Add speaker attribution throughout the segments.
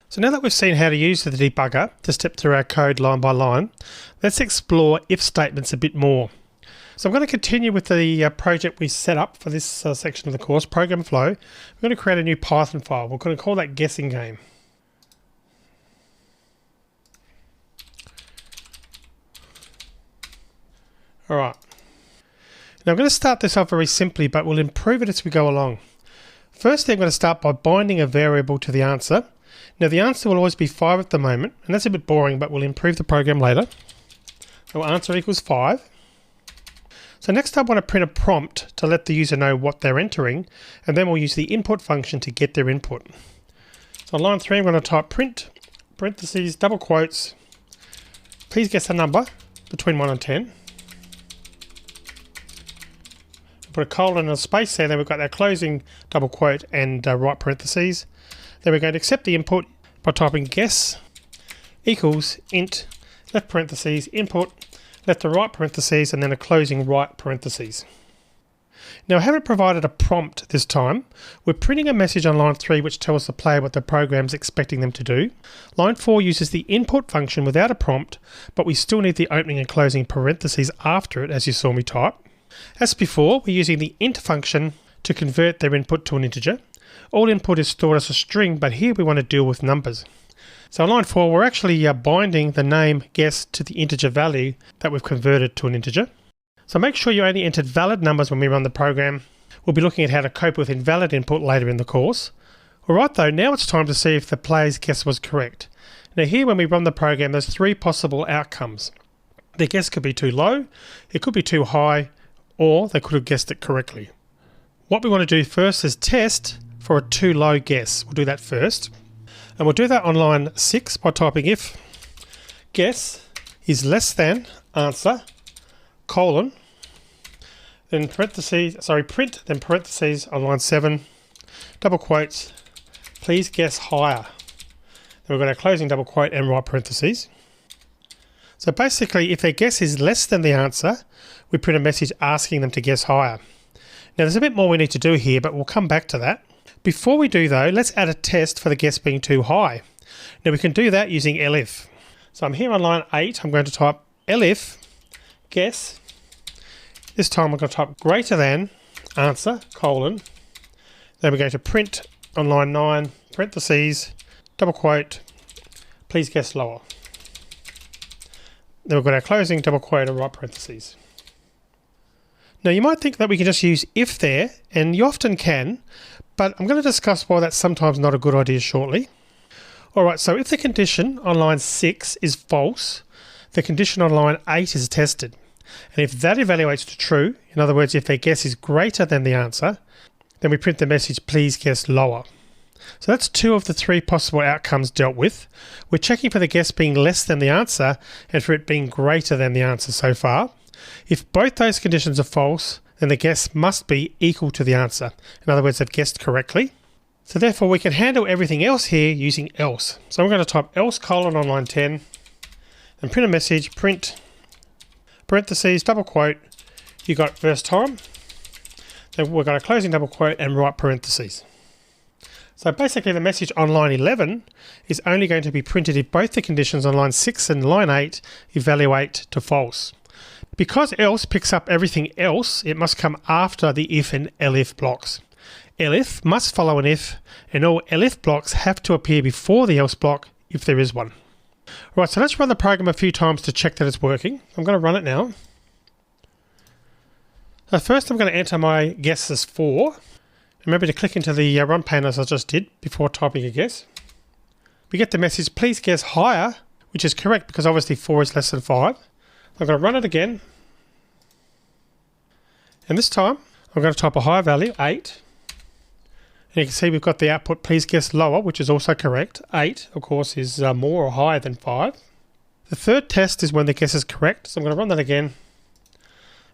Speaker 1: So now that we've seen how to use the debugger to step through our code line by line, let's explore if statements a bit more. So I'm going to continue with the project we set up for this section of the course, Program Flow. We're going to create a new Python file. We're going to call that guessing game. All right. Now I'm going to start this off very simply, but we'll improve it as we go along. Firstly, I'm going to start by binding a variable to the answer. Now the answer will always be 5 at the moment, and that's a bit boring, but we'll improve the program later. So answer equals 5. So next I want to print a prompt to let the user know what they're entering, and then we'll use the input function to get their input. So on line 3 I'm going to type print, parentheses, double quotes, please guess a number between 1 and 10. Put a colon and a space there, then we've got our closing double quote and right parentheses. Then we're going to accept the input by typing guess equals int left parentheses input left to right parentheses and then a closing right parentheses. Now I haven't provided a prompt this time. We're printing a message on line 3 which tells the player what the program's expecting them to do. Line 4 uses the input function without a prompt, but we still need the opening and closing parentheses after it, as you saw me type. As before, we're using the int function to convert their input to an integer. All input is stored as a string, but here we want to deal with numbers. So on line 4, we're actually binding the name guess to the integer value that we've converted to an integer. So make sure you only entered valid numbers when we run the program. We'll be looking at how to cope with invalid input later in the course. Alright though, now it's time to see if the player's guess was correct. Now here when we run the program, there's 3 possible outcomes. Their guess could be too low, it could be too high, or they could have guessed it correctly. What we want to do first is test for a too low guess. We'll do that first. And we'll do that on line 6 by typing if guess is less than answer, colon, then parentheses, print, then parentheses on line 7, double quotes, please guess higher. Then we've got our closing double quote and right parentheses. So basically, if their guess is less than the answer, we print a message asking them to guess higher. Now there's a bit more we need to do here, but we'll come back to that. Before we do though, let's add a test for the guess being too high. Now we can do that using elif. So I'm here on line 8, I'm going to type elif guess. This time I'm going to type greater than answer, colon. Then we're going to print on line 9, parentheses, double quote, please guess lower. Then we've got our closing double quote and right parentheses. Now you might think that we can just use if there, and you often can, but I'm going to discuss why that's sometimes not a good idea shortly. Alright, so if the condition on line 6 is false, the condition on line 8 is tested. And if that evaluates to true, in other words, if their guess is greater than the answer, then we print the message please guess lower. So that's 2 of the 3 possible outcomes dealt with. We're checking for the guess being less than the answer and for it being greater than the answer so far. If both those conditions are false, then the guess must be equal to the answer. In other words, they've guessed correctly. So therefore we can handle everything else here using else. So I'm going to type else colon on line 10 and print a message, print, parentheses, double quote, you got first time. Then we've got a closing double quote and right parentheses. So basically the message on line 11 is only going to be printed if both the conditions on line 6 and line 8 evaluate to false. Because else picks up everything else, it must come after the if and elif blocks. Elif must follow an if, and all elif blocks have to appear before the else block if there is one. Right, so let's run the program a few times to check that it's working. I'm going to run it now. So first I'm going to enter my guess as 4. Remember to click into the run pane as I just did before typing a guess. We get the message, please guess higher, which is correct because obviously 4 is less than 5. I'm going to run it again. And this time, I'm going to type a higher value, 8. And you can see we've got the output, please guess lower, which is also correct. 8, of course, is more or higher than 5. The third test is when the guess is correct. So I'm going to run that again. And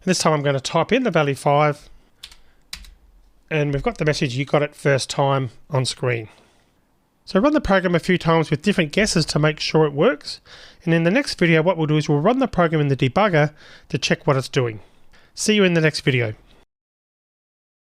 Speaker 1: this time I'm going to type in the value 5. And we've got the message, you got it first time on screen. So run the program a few times with different guesses to make sure it works. And in the next video, what we'll do is we'll run the program in the debugger to check what it's doing. See you in the next video.